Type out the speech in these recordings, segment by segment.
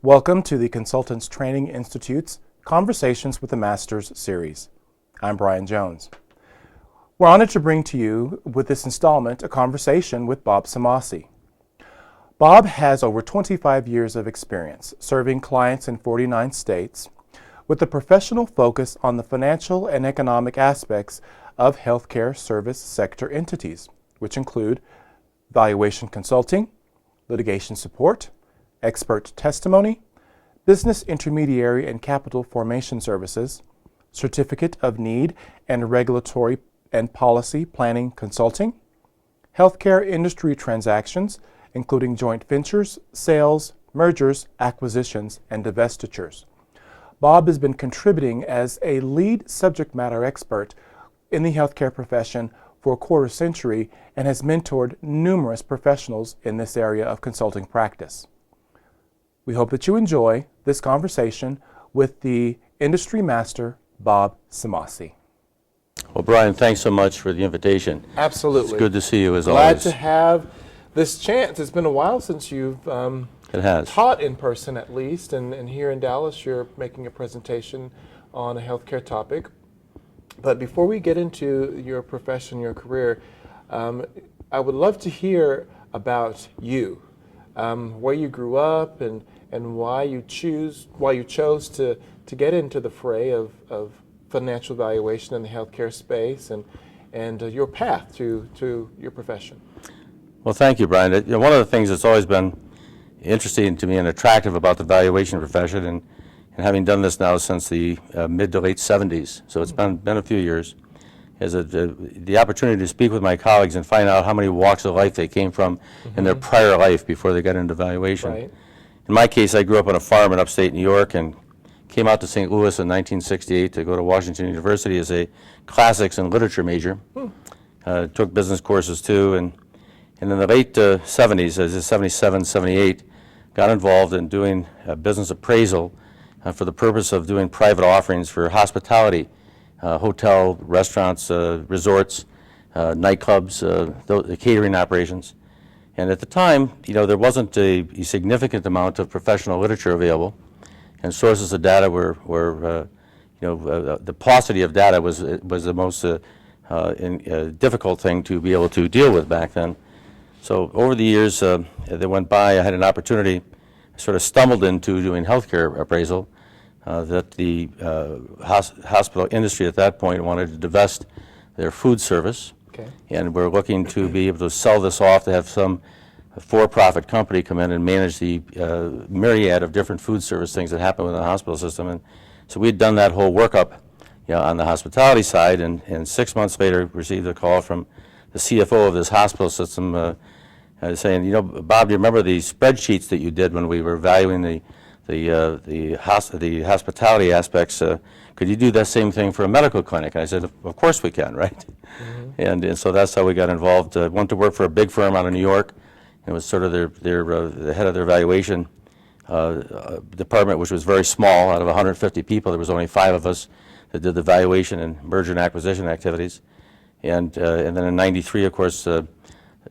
Welcome to the Consultants Training Institute's Conversations with the Masters series. I'm Brian Jones. We're honored to bring to you with this installment a conversation with Bob Cimasi. Bob has over 25 years of experience serving clients in 49 states with a professional focus on the financial and economic aspects of healthcare service sector entities, which include valuation consulting, litigation support, expert testimony, business intermediary and capital formation services, certificate of need and regulatory and policy planning consulting, healthcare industry transactions, including joint ventures, sales, mergers, acquisitions, and divestitures. Bob has been contributing as a lead subject matter expert in the healthcare profession for a quarter century and has mentored numerous professionals in this area of consulting practice. We hope that you enjoy this conversation with the industry master, Bob Cimasi. Well, Brian, thanks so much for the invitation. Absolutely. It's good to see you as Glad always. to have this chance. It's been a while since you've It has. taught in person, at least, and here in Dallas you're making a presentation on a healthcare topic. But before we get into your profession, your career, I would love to hear about you, where you grew up, and why you chose to get into the fray of financial valuation in the healthcare space, and your path to your profession. Well, thank you, Brian. One of the things that's always been interesting to me and attractive about the valuation profession, and having done this now since the mid to late 70s, so it's been a few years, is the opportunity to speak with my colleagues and find out how many walks of life they came from in their prior life before they got into valuation. Right. In my case, I grew up on a farm in upstate New York and came out to St. Louis in 1968 to go to Washington University as a classics and literature major. Took business courses too, and in the late 70s, as 77, 78, got involved in doing business appraisal for the purpose of doing private offerings for hospitality, hotel, restaurants, resorts, nightclubs, the catering operations. And at the time, there wasn't a significant amount of professional literature available, and sources of data were the paucity of data was the most difficult thing to be able to deal with back then. So over the years that went by, I had an opportunity, sort of stumbled into doing healthcare appraisal, that the hospital industry at that point wanted to divest their food service. Okay. And we're looking to be able to sell this off, to have some for-profit company come in and manage the myriad of different food service things that happen within the hospital system. And so we'd done that whole workup on the hospitality side, and 6 months later received a call from the CFO of this hospital system saying, Bob, do you remember the spreadsheets that you did when we were valuing the hospitality aspects? Could you do that same thing for a medical clinic? And I said, of course we can, right? And so that's how we got involved. Went to work for a big firm out of New York. It was sort of the head of their valuation department, which was very small. Out of 150 people, there was only 5 of us that did the valuation and merger and acquisition activities. And then in '93, of course,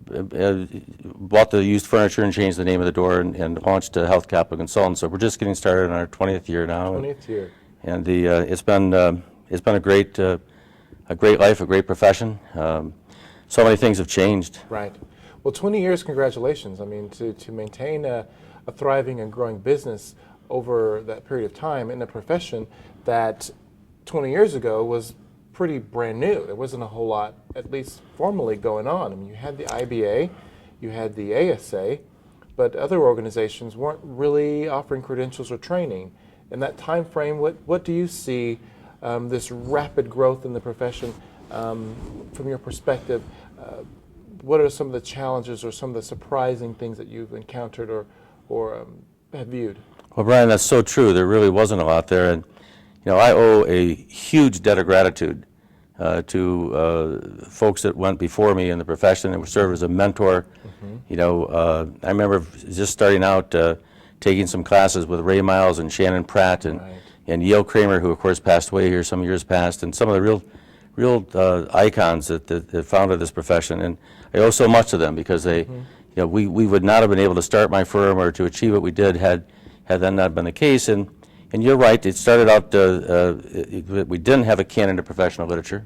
bought the used furniture and changed the name of the door and launched Health Capital Consultants. So we're just getting started on our 20th year now. 20th year. And it's been a great life, a great profession. So many things have changed. Right. Well, 20 years, congratulations. I mean, to maintain a thriving and growing business over that period of time in a profession that 20 years ago was pretty brand new. There wasn't a whole lot, at least formally, going on. I mean, you had the IBA, you had the ASA, but other organizations weren't really offering credentials or training. In that time frame, what do you see this rapid growth in the profession from your perspective? What are some of the challenges or some of the surprising things that you've encountered or have viewed? Well, Brian, that's so true. There really wasn't a lot there. And I owe a huge debt of gratitude to folks that went before me in the profession and served as a mentor. I remember just starting out taking some classes with Ray Miles and Shannon Pratt and Yale Kramer, who of course passed away here some years past, and some of the real icons that founded this profession. And I owe so much to them because they, we would not have been able to start my firm or to achieve what we did had had then not been the case. And you're right, it started out, we didn't have a canon of professional literature.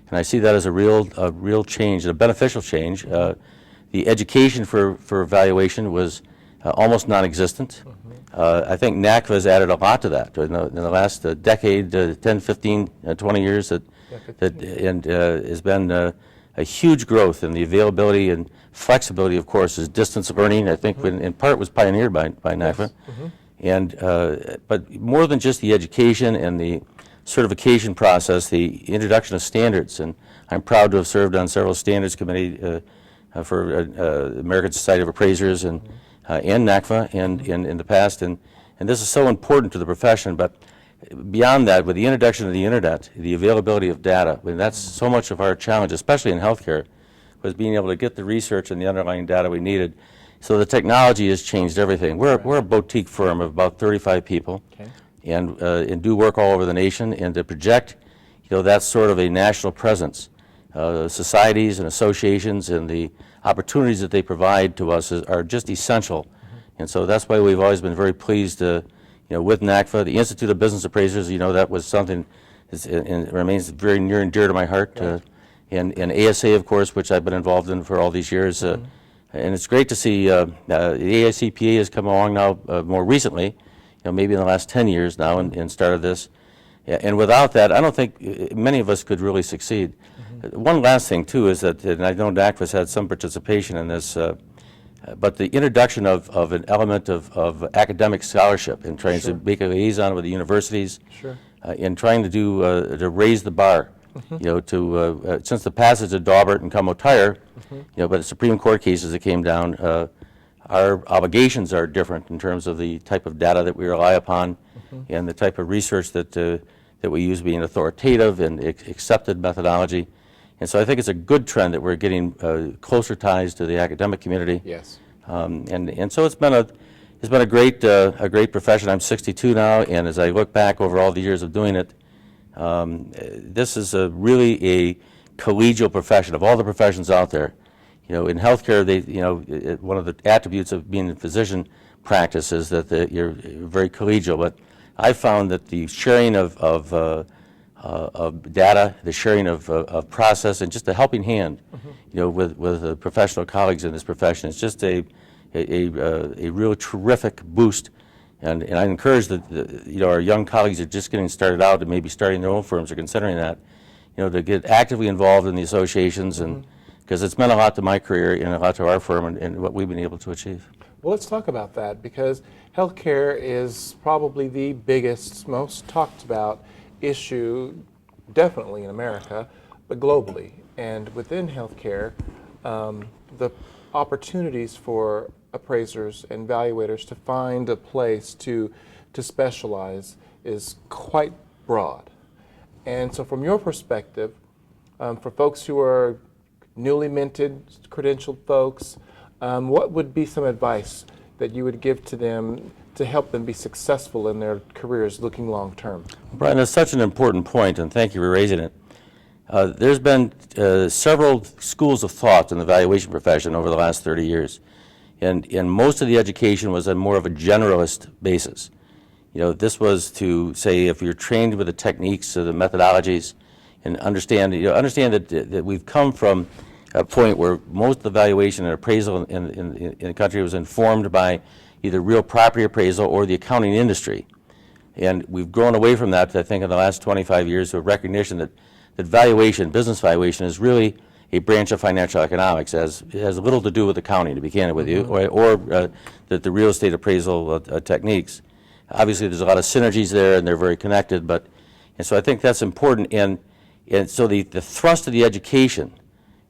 And I see that as a real change, a beneficial change. The education for evaluation was almost non-existent. I think NACVA has added a lot to that in the last decade, 10, 15, 20 years, has been a huge growth in the availability and flexibility, of course, is distance learning. I think in part was pioneered by NACVA. And, but more than just the education and the certification process, the introduction of standards, and I'm proud to have served on several standards committee for American Society of Appraisers and NACVA in the past, and this is so important to the profession. But beyond that, with the introduction of the internet, the availability of data, I mean, that's so much of our challenge, especially in healthcare, was being able to get the research and the underlying data we needed. So the technology has changed everything. We're a boutique firm of about 35 people, and do work all over the nation, and to project, that's sort of a national presence. Societies and associations and the opportunities that they provide to us are just essential. And so that's why we've always been very pleased with NACVA. The Institute of Business Appraisers, that was something and remains very near and dear to my heart. And ASA, of course, which I've been involved in for all these years. And it's great to see the AICPA has come along now more recently, maybe in the last 10 years now, and started this. And without that, I don't think many of us could really succeed. One last thing, too, is that, and I know NACVA's had some participation in this, but the introduction of an element of academic scholarship and trying to make a liaison with the universities, in trying to raise the bar, since the passage of Daubert and Como-Tire, but the Supreme Court cases that came down, our obligations are different in terms of the type of data that we rely upon and the type of research that we use being authoritative and accepted methodology. And so I think it's a good trend that we're getting closer ties to the academic community. Yes. And so it's been a great profession. I'm 62 now, and as I look back over all the years of doing it, this is really a collegial profession. Of all the professions out there, in healthcare, one of the attributes of being in physician practice is that you're very collegial. But I found that the sharing of data, the sharing of process, and just a helping hand, with professional colleagues in this profession, is just a real terrific boost. And I encourage our young colleagues that are just getting started out and maybe starting their own firms or considering that, to get actively involved in the associations, and because it's meant a lot to my career and a lot to our firm and what we've been able to achieve. Well, let's talk about that, because healthcare is probably the biggest, most talked about issue, definitely in America, but globally. And within healthcare, the opportunities for appraisers and evaluators to find a place to specialize is quite broad. And so from your perspective, for folks who are newly minted, credentialed folks, what would be some advice that you would give to them to help them be successful in their careers looking long term? Brian, that's such an important point, and thank you for raising it. There's been several schools of thought in the evaluation profession over the last 30 years, and most of the education was on more of a generalist basis. This was to say, if you're trained with the techniques or the methodologies, and understand that we've come from a point where most evaluation and appraisal in the country was informed by either real property appraisal or the accounting industry. And we've grown away from that, I think, in the last 25 years, to a recognition that valuation, business valuation, is really a branch of financial economics. It has little to do with accounting, to be candid with you, or the real estate appraisal techniques. Obviously, there's a lot of synergies there, and they're very connected. And so I think that's important. And so the thrust of the education,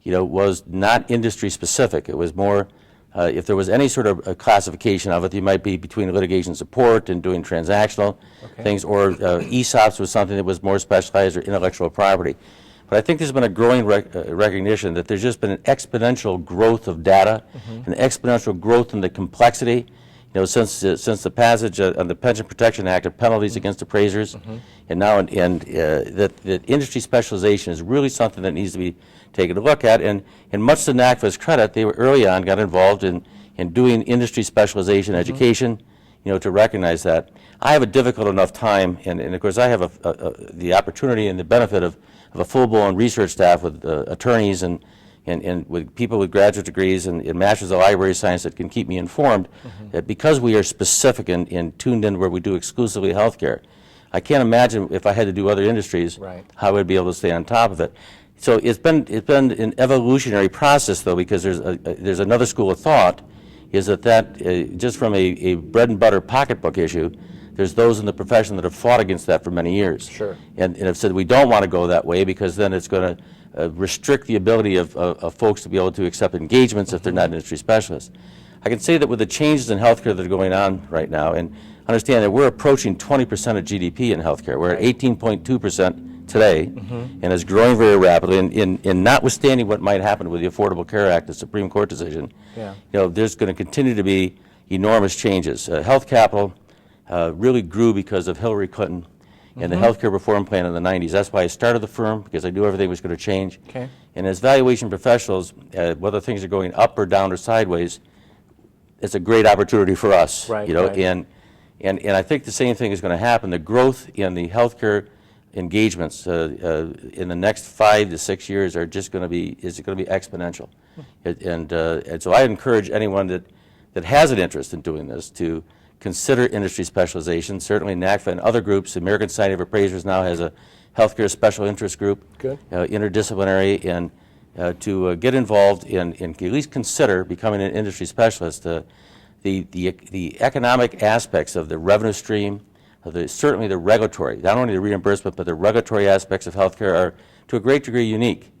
was not industry specific. It was more, if there was any sort of classification of it, you might be between litigation support and doing transactional things, or ESOPs was something that was more specialized, or intellectual property. But I think there's been a growing recognition that there's just been an exponential growth of data, an exponential growth in the complexity. Since the passage of the Pension Protection Act of penalties against appraisers, and now that industry specialization is really something that needs to be taken a look at. And much to NACVA's credit, they were early on got involved in doing industry specialization education, to recognize that. I have a difficult enough time, and of course I have the opportunity and the benefit of a full-blown research staff with attorneys and with people with graduate degrees and masters of library science that can keep me informed, that because we are specific and tuned in where we do exclusively healthcare, I can't imagine if I had to do other industries, how I would be able to stay on top of it. So it's been an evolutionary process, though, because there's another school of thought, is that just from a bread and butter pocketbook issue, there's those in the profession that have fought against that for many years. Sure. And have said we don't want to go that way because then it's going to restrict the ability of folks to be able to accept engagements if they're not industry specialists. I can say that with the changes in healthcare that are going on right now, and understand that we're approaching 20% of GDP in healthcare. We're at 18.2% today, and it's growing very rapidly. And notwithstanding what might happen with the Affordable Care Act, the Supreme Court decision, there's going to continue to be enormous changes. Health capital really grew because of Hillary Clinton and the healthcare reform plan in the 90s. That's why I started the firm, because I knew everything was going to change. Okay. And as valuation professionals, whether things are going up or down or sideways, it's a great opportunity for us. Right. And I think the same thing is going to happen. The growth in the healthcare engagements in the next 5 to 6 years are just going to be exponential. And so I encourage anyone that has an interest in doing this to consider industry specialization. Certainly NACVA and other groups, the American Society of Appraisers now has a healthcare special interest group, interdisciplinary, and to get involved and at least consider becoming an industry specialist. The economic aspects of the revenue stream, certainly the regulatory, not only the reimbursement, but the regulatory aspects of healthcare are to a great degree unique,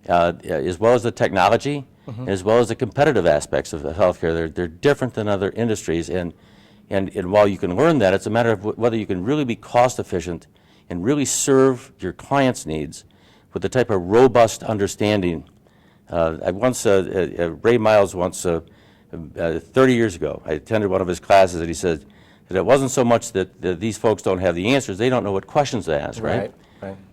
as well as the technology, as well as the competitive aspects of the healthcare. They're different than other industries, and while you can learn that, it's a matter of whether you can really be cost efficient and really serve your clients' needs with the type of robust understanding. Ray Miles once, 30 years ago, I attended one of his classes, and he said that it wasn't so much that these folks don't have the answers, they don't know what questions to ask, right?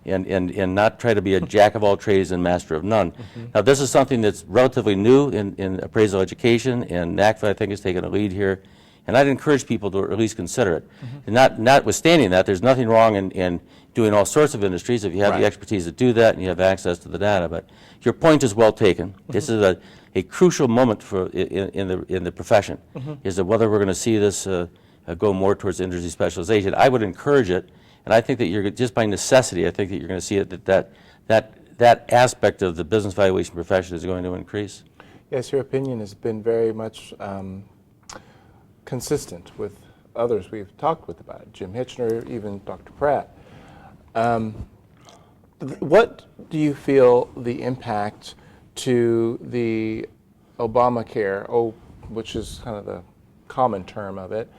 And not try to be a jack of all trades and master of none. Now, this is something that's relatively new in appraisal education, and NACVA, I think, has taken a lead here. And I'd encourage people to at least consider it. And notwithstanding that, there's nothing wrong in doing all sorts of industries if you have the expertise to do that and you have access to the data. But your point is well taken. This is a crucial moment in the profession, is that whether we're going to see this go more towards industry specialization. I would encourage it, and I think that you're just by necessity, I think that you're going to see it that aspect of the business valuation profession is going to increase. Yes, your opinion has been very much consistent with others we've talked with about it, Jim Hitchner, even Dr. Pratt. What do you feel the impact to the Obamacare, which is kind of the common term of it,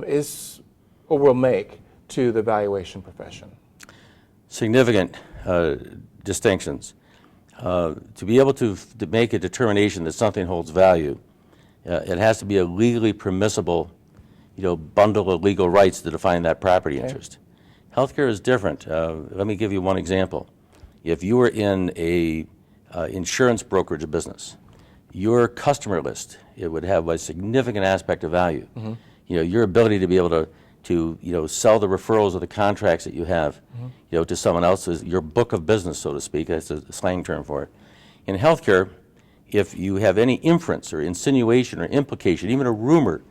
is or will make to the valuation profession? Significant distinctions. To be able to make a determination that something holds value, it has to be a legally permissible, bundle of legal rights to define that property interest. Healthcare is different. Let me give you one example. If you were in a insurance brokerage business, your customer list, it would have a significant aspect of value. Your ability to be able to sell the referrals or the contracts that you have, to someone else's, your book of business, so to speak. That's a slang term for it. In healthcare, if you have any inference or insinuation or implication, even a rumor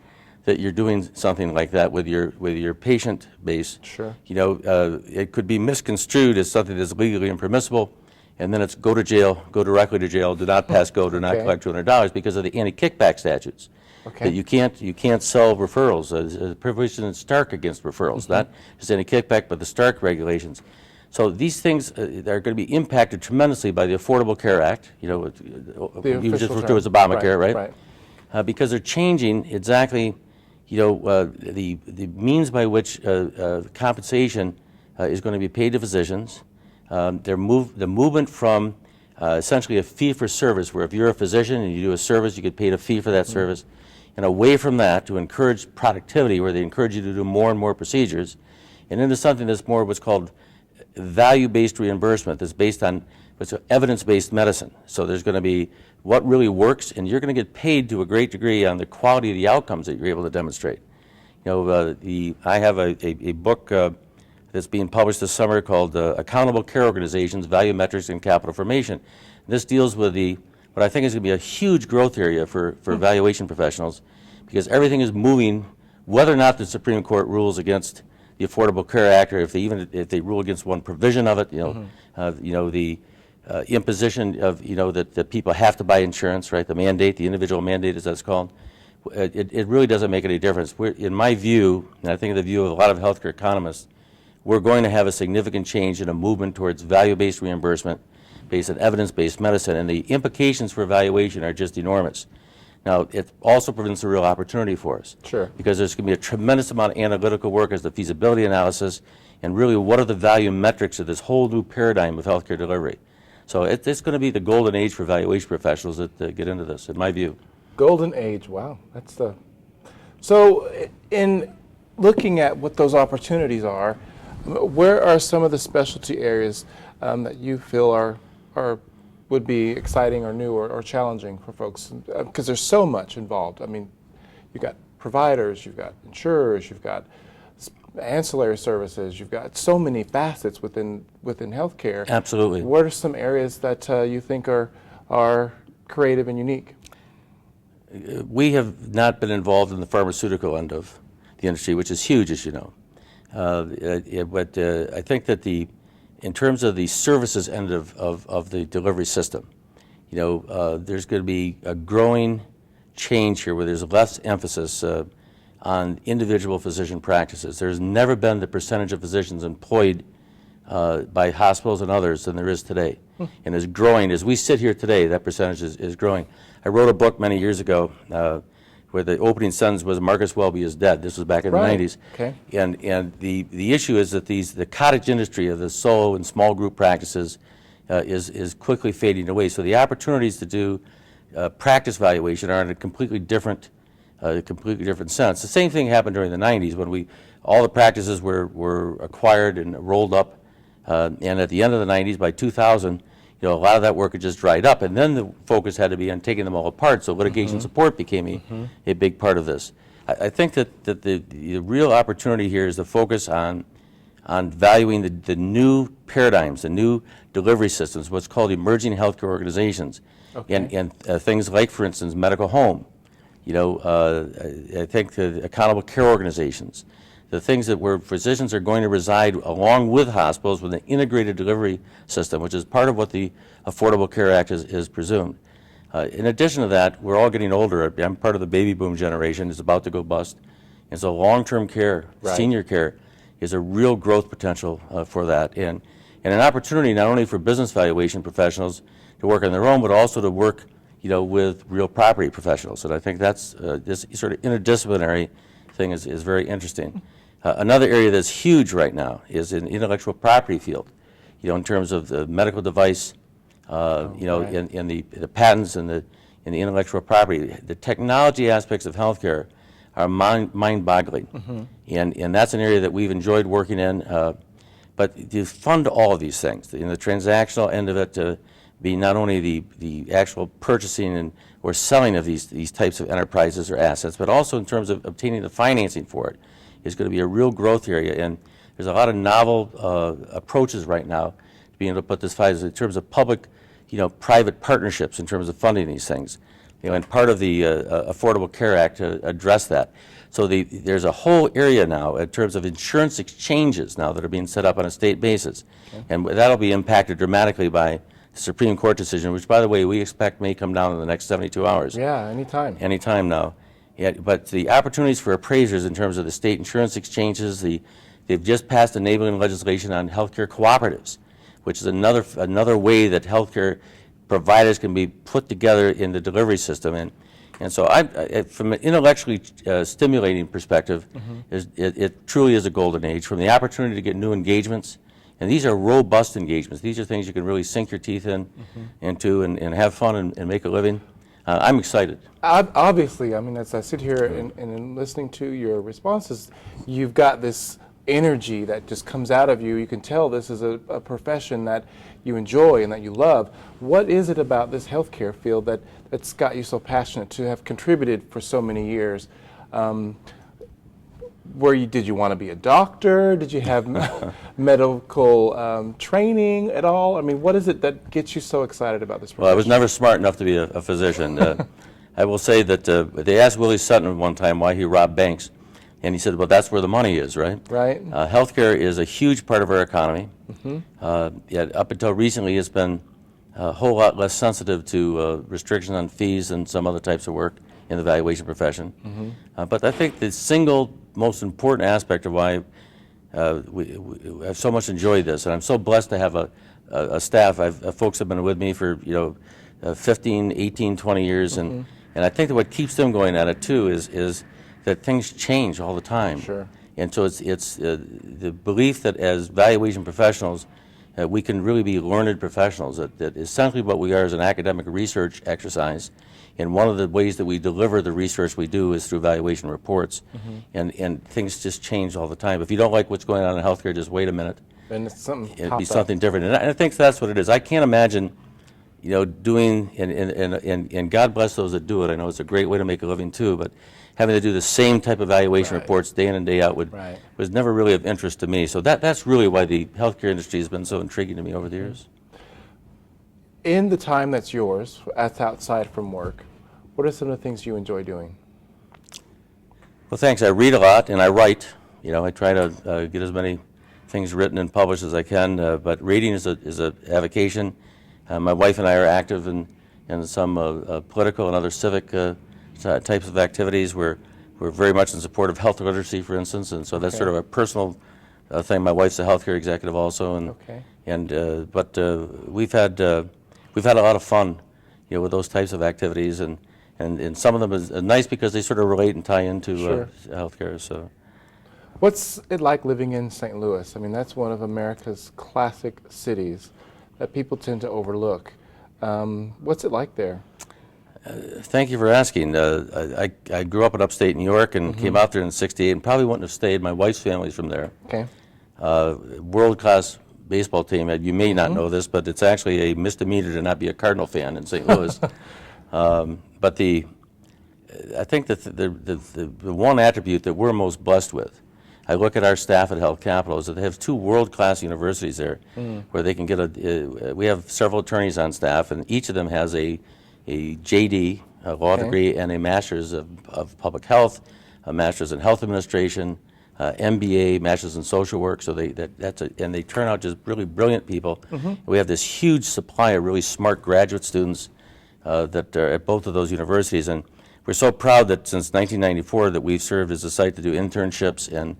that you're doing something like that with your patient base, it could be misconstrued as something that's legally impermissible, and then it's go to jail, go directly to jail, do not pass go, do not collect $200 because of the anti-kickback statutes. That you can't sell referrals. Provision is stark against referrals, not just any kickback, but the stark regulations. So these things are going to be impacted tremendously by the Affordable Care Act. You just referred to as Obamacare, right? Because they're changing exactly, the means by which compensation is going to be paid to physicians. The movement from essentially a fee for service, where if you're a physician and you do a service, you get paid a fee for that service, and away from that to encourage productivity, where they encourage you to do more and more procedures, and into something that's more what's called value-based reimbursement, that's based on what's evidence-based medicine. So there's going to be what really works, and you're going to get paid to a great degree on the quality of the outcomes that you're able to demonstrate. I have a book that's being published this summer called Accountable Care Organizations, Value Metrics and Capital Formation. This deals with what I think is going to be a huge growth area for valuation professionals, because everything is moving, whether or not the Supreme Court rules against the Affordable Care Act, or if they rule against one provision of it, the imposition of, that people have to buy insurance, right? The mandate, the individual mandate, as that's called. It really doesn't make any difference. In my view, and I think the view of a lot of healthcare economists, we're going to have a significant change in a movement towards value-based reimbursement based on evidence-based medicine, and the implications for valuation are just enormous. Now, it also presents a real opportunity for us. Sure. Because there's going to be a tremendous amount of analytical work as the feasibility analysis, and really what are the value metrics of this whole new paradigm of healthcare delivery. So it's going to be the golden age for valuation professionals that get into this, in my view. Golden age, wow. So in looking at what those opportunities are, where are some of the specialty areas that you feel would be exciting or new or challenging for folks? Because there's so much involved. I mean, you've got providers, you've got insurers, you've got ancillary services, you've got so many facets within healthcare. Absolutely. What are some areas that you think are creative and unique? We have not been involved in the pharmaceutical end of the industry, which is huge, as you know. But I think that in terms of the services end of the delivery system, there's going to be a growing change here where there's less emphasis on individual physician practices. There's never been the percentage of physicians employed by hospitals and others than there is today. And is growing. As we sit here today, that percentage is growing. I wrote a book many years ago where the opening sentence was "Marcus Welby is dead." This was back in the 90s. Okay. And the issue is that the cottage industry of the solo and small group practices is quickly fading away. So the opportunities to do practice valuation are in a completely different sense. The same thing happened during the 90s when all the practices were acquired and rolled up, and at the end of the 90s, by 2000, a lot of that work had just dried up, and then the focus had to be on taking them all apart, so litigation support became a big part of this. I think that the real opportunity here is to focus on valuing the new paradigms, the new delivery systems, what's called emerging healthcare organizations, and things like, for instance, medical home. I think the accountable care organizations, the things where physicians are going to reside along with hospitals with an integrated delivery system, which is part of what the Affordable Care Act is presumed. In addition to that, we're all getting older. I'm part of the baby boom generation. It's about to go bust. And so long-term care, senior care, is a real growth potential for that. And an opportunity not only for business valuation professionals to work on their own, but also to work with real property professionals. And I think that's this sort of interdisciplinary thing is very interesting. Another area that's huge right now is in the intellectual property field, in terms of the medical device, in the patents and the intellectual property. The technology aspects of healthcare are mind-boggling, and that's an area that we've enjoyed working in. But to fund all of these things, in the transactional end of it, to be not only the actual purchasing or selling of these types of enterprises or assets, but also in terms of obtaining the financing for it, is going to be a real growth area. And there's a lot of novel approaches right now to being able to put this in terms of public, private partnerships in terms of funding these things. And part of the Affordable Care Act to address that. So there's a whole area now in terms of insurance exchanges now that are being set up on a state basis. And that'll be impacted dramatically by the Supreme Court decision, which, by the way, we expect may come down in the next 72 hours. Yeah, anytime. Anytime now. Yeah, but the opportunities for appraisers in terms of the state insurance exchanges, they've just passed enabling legislation on healthcare cooperatives, which is another way that healthcare providers can be put together in the delivery system. And so from an intellectually stimulating perspective, it truly is a golden age. From the opportunity to get new engagements, and these are robust engagements. These are things you can really sink your teeth into and have fun and make a living. I'm excited. Obviously, I mean, as I sit here and listening to your responses, you've got this energy that just comes out of you. You can tell this is a profession that you enjoy and that you love. What is it about this healthcare field that's got you so passionate to have contributed for so many years? Did you want to be a doctor? Did you have medical training at all? I mean, what is it that gets you so excited about this profession? Well, I was never smart enough to be a physician. I will say that they asked Willie Sutton one time why he robbed banks, and he said, well, that's where the money is, right? Right. Healthcare is a huge part of our economy. Yet up until recently, it's been a whole lot less sensitive to restrictions on fees and some other types of work in the valuation profession. But I think the single most important aspect of why I've so much enjoyed this, and I'm so blessed to have a staff. Folks have been with me for 15, 18, 20 years, and I think that what keeps them going at it too is that things change all the time. Sure. And so it's the belief that as valuation professionals, we can really be learned professionals. That essentially what we are is an academic research exercise, and one of the ways that we deliver the research we do is through valuation reports, and things just change all the time. If you don't like what's going on in healthcare, just wait a minute. And it's something It'd be something different, and I think that's what it is. I can't imagine, doing and God bless those that do it. I know it's a great way to make a living too, but having to do the same type of valuation reports day in and day out was never really of interest to me. So that's really why the healthcare industry has been so intriguing to me over the years. In the time that's yours, that's outside from work, what are some of the things you enjoy doing? Well, thanks. I read a lot and I write. I try to get as many things written and published as I can. But reading is a avocation. My wife and I are active in some political and other civic types of activities. We're very much in support of health literacy, for instance, and so that's sort of a personal thing. My wife's a healthcare executive also, but we've had a lot of fun, with those types of activities, and some of them is nice because they sort of relate and tie into healthcare. So, what's it like living in St. Louis? I mean, that's one of America's classic cities that people tend to overlook. What's it like there? Thank you for asking. I grew up in upstate New York and came out there in '68 and probably wouldn't have stayed. My wife's family's from there. Okay. World-class baseball team. You may not know this, but it's actually a misdemeanor to not be a Cardinal fan in St. Louis. But I think that the one attribute that we're most blessed with, I look at our staff at Health Capital, is that they have two world-class universities there where they can get we have several attorneys on staff, and each of them has a JD, a law degree, and a master's of public health, a master's in health administration, MBA, master's in social work. So and they turn out just really brilliant people. We have this huge supply of really smart graduate students that are at both of those universities, and we're so proud that since 1994 that we've served as a site to do internships and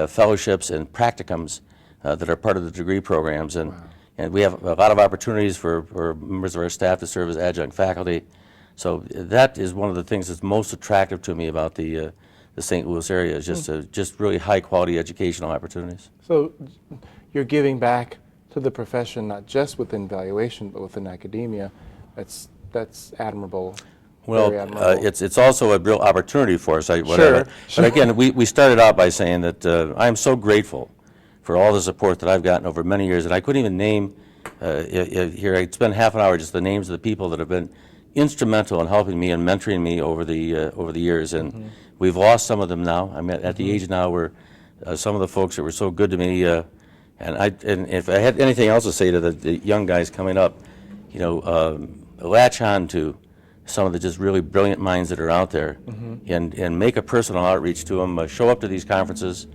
fellowships and practicums that are part of the degree programs. And we have a lot of opportunities for members of our staff to serve as adjunct faculty. So that is one of the things that's most attractive to me about the St. Louis area, is just really high quality educational opportunities. So you're giving back to the profession, not just within valuation, but within academia. That's admirable. Well, it's also a real opportunity for us. Sure. But again, we started out by saying that I am so grateful for all the support that I've gotten over many years, and I couldn't even name here. I'd spend half an hour just the names of the people that have been instrumental in helping me and mentoring me over the years, and we've lost some of them now. I'm at the age now where some of the folks that were so good to me, and if I had anything else to say to the young guys coming up, latch on to some of the just really brilliant minds that are out there, and make a personal outreach to them. Show up to these conferences,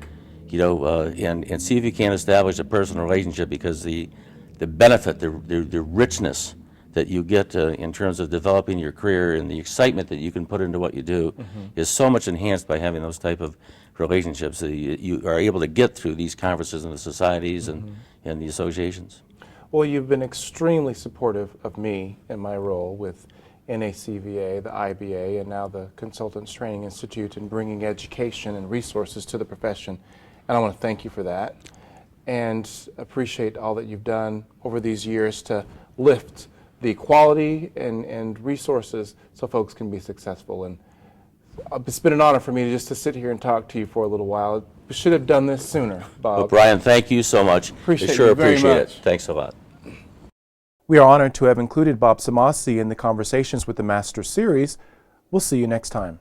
and see if you can establish a personal relationship, because the benefit, the richness that you get in terms of developing your career and the excitement that you can put into what you do is so much enhanced by having those type of relationships that you are able to get through these conferences and the societies and the associations. Well, you've been extremely supportive of me in my role with NACVA, the IBA, and now the Consultants Training Institute, and bringing education and resources to the profession. And I want to thank you for that, and appreciate all that you've done over these years to lift the quality and resources so folks can be successful. And it's been an honor for me to sit here and talk to you for a little while. We should have done this sooner, Bob. Well, Brian, thank you so much. Appreciate sure you very appreciate much. it. Thanks a lot. We are honored to have included Bob Cimasi in the Conversations with the Master series. We'll see you next time.